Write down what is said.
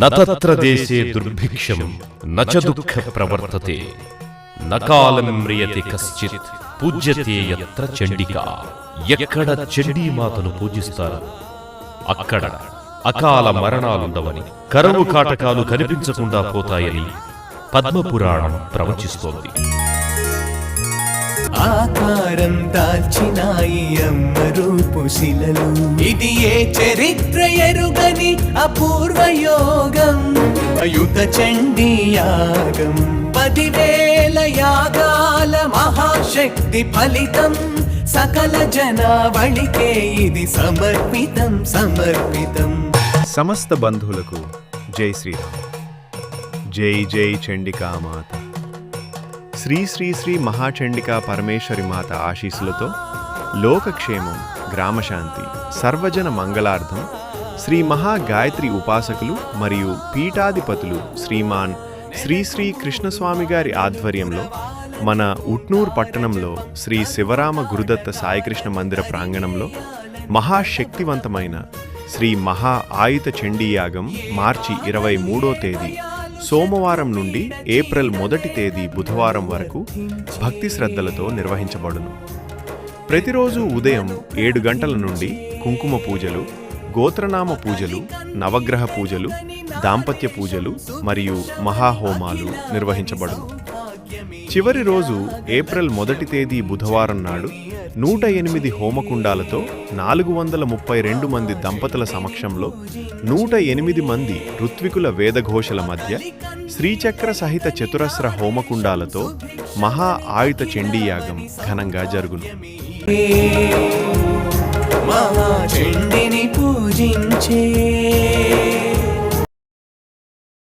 నతత్ర దేశే దుర్భిక్షం నచ దుఃఖ ప్రవర్తతే నకాలం మ్రియతి కశ్చిత్ పూజ్యతే యత్ర చండికా. ఎక్కడ చండీమాతను పూజిస్తారు అక్కడ అకాల మరణాలుండవని, కరువు కాటకాలు కనిపించకుండా పోతాయని పద్మపురాణం ప్రవచిస్తోంది. ఆకారం దాల్చినాయి అమ్మ రూపు శిలలు, ఇది ఏ చరిత్ర ఎరుగని అపూర్వ యోగం. అయుత చండీ యాగం 10,000 యాగాల మహాశక్తి ఫలితం. సకల జనావళికే ఇది సమర్పితం సమర్పితం. సమస్త బంధువులకు జై శ్రీరామ్. జై జై చండికా మాత. శ్రీ శ్రీ శ్రీ మహాచండికా పరమేశ్వరి మాత ఆశీస్సులతో లోకక్షేమం, గ్రామశాంతి, సర్వజన మంగళార్థం శ్రీ మహాగాయత్రి ఉపాసకులు మరియు పీఠాధిపతులు శ్రీమాన్ శ్రీ శ్రీ కృష్ణస్వామి గారి ఆధ్వర్యంలో మన ఉట్నూర్ పట్టణంలో శ్రీ శివరామ గురుదత్త సాయికృష్ణ మందిర ప్రాంగణంలో మహాశక్తివంతమైన శ్రీ మహా ఆయుత చండీయాగం మార్చి 23వ తేదీ సోమవారం నుండి ఏప్రిల్ 1వ తేదీ బుధవారం వరకు భక్తి శ్రద్ధలతో నిర్వహించబడును. ప్రతిరోజు ఉదయం 7 గంటల నుండి కుంకుమ పూజలు, గోత్రనామ పూజలు, నవగ్రహ పూజలు, దాంపత్య పూజలు మరియు మహాహోమాలు నిర్వహించబడును. చివరి రోజు ఏప్రిల్ 1వ తేదీ బుధవారం నాడు 108 హోమకుండాలతో 432 మంది దంపతుల సమక్షంలో 108 మంది ఋత్వికుల వేదఘోషల మధ్య శ్రీచక్ర సహిత చతురస్ర హోమకుండాలతో మహా ఆయుత చండీయాగం ఘనంగా జరుగును. మహాచండిని పూజించే